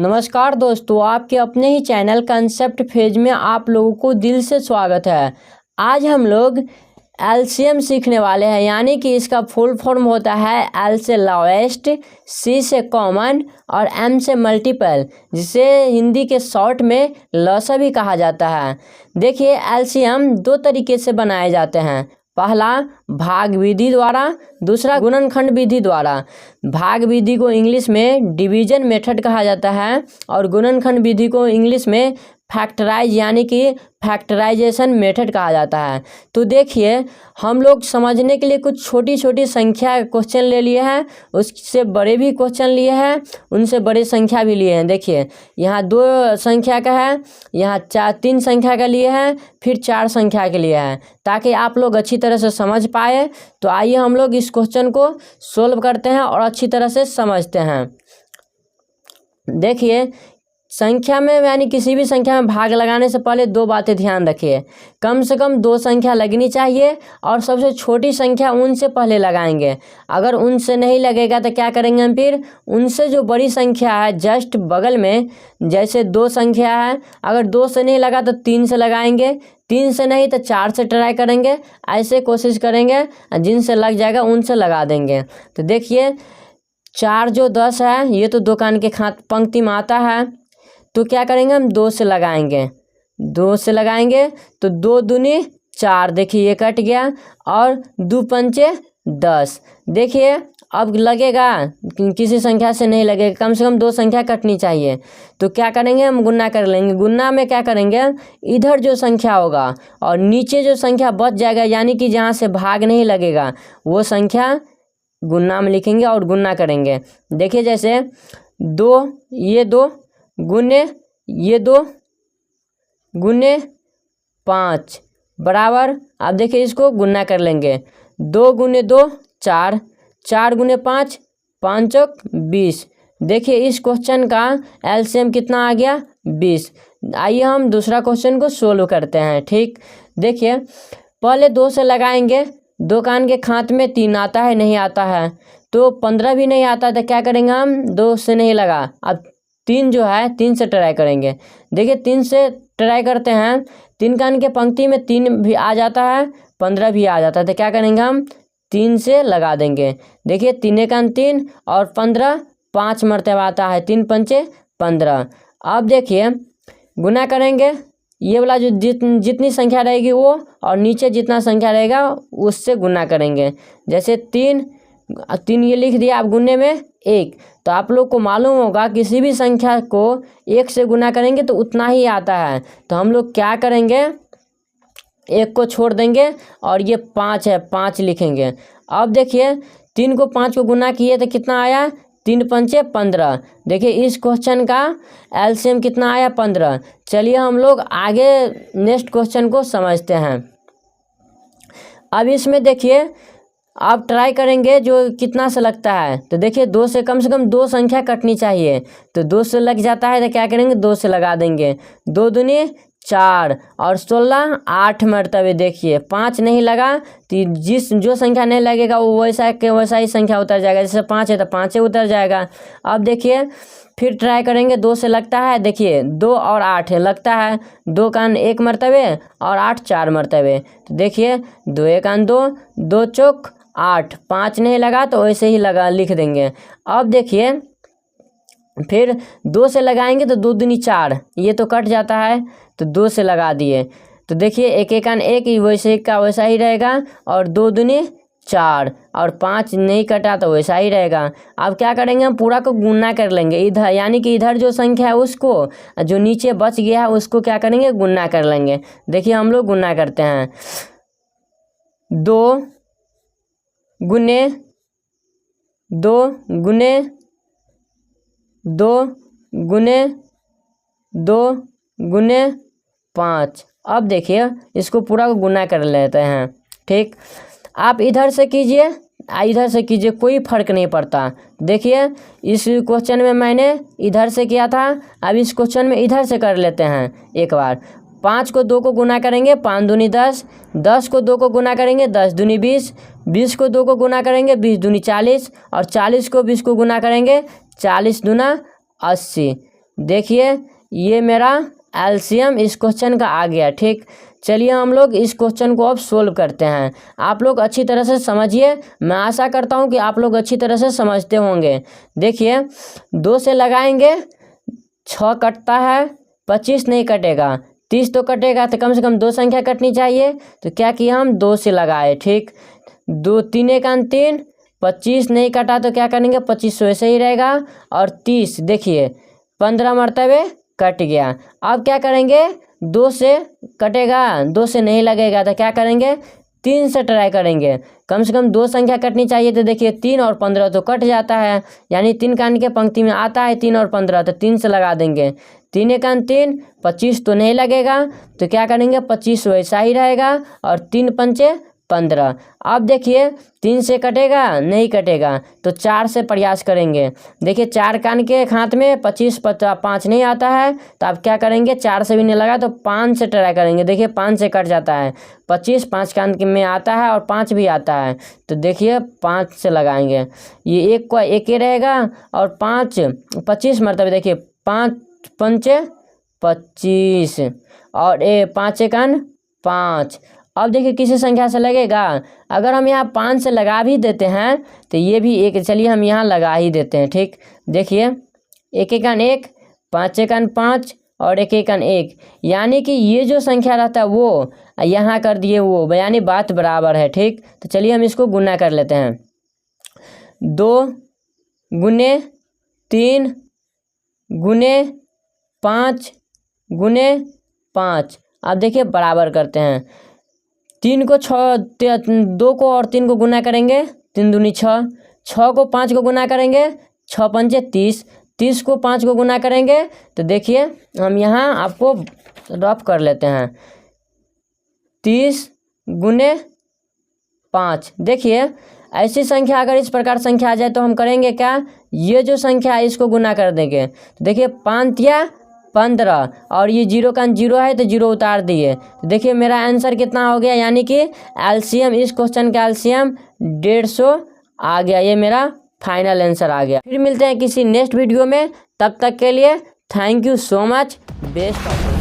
नमस्कार दोस्तों, आपके अपने ही चैनल कंसेप्ट फेज में आप लोगों को दिल से स्वागत है। आज हम लोग एलसीएम सीखने वाले हैं, यानी कि इसका फुल फॉर्म होता है एल से लोएस्ट, सी से कॉमन और एम से मल्टीपल, जिसे हिंदी के शॉर्ट में लसा भी कहा जाता है। देखिए, एलसीएम दो तरीके से बनाए जाते हैं। पहला भाग विधि द्वारा, दूसरा गुणनखंड विधि द्वारा। भाग विधि को इंग्लिश में डिवीजन मेथड कहा जाता है और गुणनखंड विधि को इंग्लिश में फैक्टराइज यानी कि फैक्टराइजेशन मेथड कहा जाता है। तो देखिए, हम लोग समझने के लिए कुछ छोटी छोटी संख्या क्वेश्चन ले लिए हैं, उससे बड़े भी क्वेश्चन लिए हैं, उनसे बड़े संख्या भी लिए हैं। देखिए, यहाँ 2 संख्या का है, यहाँ 3 संख्या का लिए हैं, फिर 4 संख्या के लिए है, ताकि आप लोग अच्छी तरह से समझ पाए। तो आइए हम लोग इस क्वेश्चन को सोल्व करते हैं और अच्छी तरह से समझते हैं। देखिए, संख्या में यानी किसी भी संख्या में भाग लगाने से पहले 2 बातें ध्यान रखिए। कम से कम 2 संख्या लगनी चाहिए और सबसे छोटी संख्या उनसे पहले लगाएंगे। अगर उनसे नहीं लगेगा तो क्या करेंगे हम, फिर उनसे जो बड़ी संख्या है जस्ट बगल में, जैसे 2 संख्या है, अगर 2 से नहीं लगा तो 3 से लगाएंगे, 3 से नहीं तो 4 से ट्राई करेंगे। ऐसे कोशिश करेंगे, जिनसे लग जाएगा उनसे लगा देंगे। तो देखिए, 4 जो 10 है, ये तो दुकान के पंक्ति में आता है, तो क्या करेंगे हम 2 से लगाएंगे। 2 से लगाएंगे तो 2 दूनी 4, देखिए ये कट गया, और 2 पंचे 10। देखिए, अब लगेगा, किसी संख्या से नहीं लगेगा, कम से कम 2 संख्या कटनी चाहिए। तो क्या करेंगे हम, गुन्ना कर लेंगे। गुन्ना में क्या करेंगे, इधर जो संख्या होगा और नीचे जो संख्या बच जाएगा, यानी कि जहाँ से भाग नहीं लगेगा, वो संख्या गुन्ना में लिखेंगे और गुन्ना करेंगे। देखिए, जैसे 2, ये 2 गुने ये 2 गुने 5 बराबर, अब देखिए इसको गुन्ना कर लेंगे। 2 गुने 2 4, 4 गुने 5 5 चौक 20। देखिए, इस क्वेश्चन का एलसीएम कितना आ गया, 20। आइए हम दूसरा क्वेश्चन को सोल्व करते हैं। ठीक, देखिए, पहले 2 से लगाएंगे। दुकान के खाते में 3 आता है, नहीं आता है, तो 15 भी नहीं आता, तो क्या करेंगे हम, 2 से नहीं लगा, अब 3 जो है 3 से ट्राई करेंगे। देखिए, 3 से ट्राई करते हैं, 3 कान के पंक्ति में 3 भी आ जाता है, 15 भी आ जाता है, तो क्या करेंगे हम 3 से लगा देंगे। देखिए, 3 कान 3 और 15 5 मरतबा आता है, 3 पंचे 15। अब देखिए, गुना करेंगे, ये वाला जो जितनी संख्या रहेगी वो, और नीचे जितना संख्या रहेगा उससे गुना करेंगे। जैसे 3 ये लिख दिया, आप गुने में 1, तो आप लोग को मालूम होगा किसी भी संख्या को 1 से गुना करेंगे तो उतना ही आता है। तो हम लोग क्या करेंगे, 1 को छोड़ देंगे और ये 5 है, 5 लिखेंगे। अब देखिए, 3 को 5 को गुना किए तो कितना आया, 3 पंचे 15। देखिए, इस क्वेश्चन का एलसीएम कितना आया, 15। चलिए हम लोग आगे नेक्स्ट क्वेश्चन को समझते हैं। अब इसमें देखिए, आप ट्राई करेंगे जो कितना से लगता है। तो देखिए, 2 से कम 2 संख्या कटनी चाहिए, तो 2 से लग जाता है, तो क्या करेंगे, 2 से लगा देंगे। 2 दूनी 4 और 16 8 मरतबे। देखिए, 5 नहीं लगा, तो जो संख्या नहीं लगेगा वो वैसा के वैसा ही संख्या उतर जाएगा। जैसे 5 है तो 5 उतर जाएगा। अब देखिए, फिर ट्राई करेंगे, 2 से लगता है। देखिए, 2 और 8 है, लगता है, 2 कान 1 मरतबे और 8 4 मरतबे। तो देखिए, 2 1 कान 2, 2 चौक 8, 5 नहीं लगा तो वैसे ही लगा लिख देंगे। अब देखिए, फिर 2 से लगाएंगे तो 2 दूनी 4, ये तो कट जाता है, तो 2 से लगा दिए। तो देखिए, 1 1 कान 1 वैसे का वैसा ही रहेगा, और 2 दूनी 4 और 5 नहीं कटा तो वैसा ही रहेगा। अब क्या करेंगे, हम पूरा को गुना कर लेंगे इधर, यानी कि इधर जो संख्या है उसको, जो नीचे बच गया है उसको क्या करेंगे, गुना कर लेंगे। देखिए, हम लोग गुना करते हैं। 2 गुने 2 गुने 2 गुने 2 गुने 5। अब देखिए, इसको पूरा को गुना कर लेते हैं। ठीक, आप इधर से कीजिए, इधर से कीजिए, कोई फर्क नहीं पड़ता। देखिए, इस क्वेश्चन में मैंने इधर से किया था, अब इस क्वेश्चन में इधर से कर लेते हैं एक बार। 5 को 2 को गुना करेंगे, 5 दूनी 10, 10 को 2 को गुना करेंगे, 10 दूनी 20, 20 को 2 को गुना करेंगे, 20 दूनी 40, और 40 को 20 को गुना करेंगे, 40 दूना 80। देखिए ये मेरा एलसीएम इस क्वेश्चन का आ गया। ठीक, चलिए हम लोग इस क्वेश्चन को अब सोल्व करते हैं। आप लोग अच्छी तरह से समझिए, मैं आशा करता हूँ कि आप लोग अच्छी तरह से समझते होंगे। देखिए 2 से लगाएंगे 6 कटता है, 25 नहीं कटेगा, 30 तो कटेगा, तो कम से कम 2 संख्या कटनी चाहिए। तो क्या किया हम 2 से लगाए। ठीक, 2 3 1 3, 25 नहीं कटा तो क्या करेंगे 25 वैसे ही रहेगा। और 30 देखिए 15 मरतबे कट गया। अब क्या करेंगे 2 से कटेगा, 2 से नहीं लगेगा तो क्या करेंगे 3 से ट्राई करेंगे। कम से कम 2 संख्या कटनी चाहिए। तो देखिए 3 और 15 तो कट जाता है, यानी 3 कान के पंक्ति में आता है 3 और 15, तो 3 से लगा देंगे। 3 1 3, 25 तो नहीं लगेगा, तो क्या करेंगे 25 वैसा ही रहेगा। और 3 पंचे 15। अब देखिए 3 से कटेगा नहीं कटेगा, तो 4 से प्रयास करेंगे। देखिए 4 कान के हाथ में 25 5 नहीं आता है, तो आप क्या करेंगे 4 से भी नहीं लगा तो 5 से ट्राई करेंगे। देखिए 5 से कट जाता है, 25 5 कान के में आता है और 5 भी आता है, तो देखिए 5 से लगाएंगे। ये एक को एक ही रहेगा और 5 25 मरतबे देखिए 5 पंचे 25 और 5 कान 5। अब देखिए किसी संख्या से लगेगा। अगर हम यहाँ 5 से लगा भी देते हैं तो ये भी एक, चलिए हम यहाँ लगा ही देते हैं। ठीक, देखिए 1 1 1, 5 1 5 और 1 1 1, यानी कि ये जो संख्या रहता है वो यहाँ कर दिए वो, यानी बात बराबर है। ठीक, तो चलिए हम इसको गुना कर लेते हैं। 2 गुने 3 गुने 5 गुने 5। अब देखिए बराबर करते हैं। 3 को 6, 2 को और 3 को गुना करेंगे 3 दूनी 6, 6 को 5 को गुना करेंगे 6 पंचे 30, 30 को 5 को गुना करेंगे। तो देखिए हम यहाँ आपको रफ कर लेते हैं। 30 गुने 5। देखिए ऐसी संख्या अगर इस प्रकार संख्या आ जाए तो हम करेंगे क्या, ये जो संख्या है इसको गुना कर देंगे। तो देखिए 5 या 15 और ये 0 का 0 है तो 0 उतार दिए। देखिए मेरा आंसर कितना हो गया, यानी कि एलसीएम, इस क्वेश्चन का एलसीएम 150 आ गया। ये मेरा फाइनल आंसर आ गया। फिर मिलते हैं किसी नेक्स्ट वीडियो में, तब तक के लिए thank you so much. Best of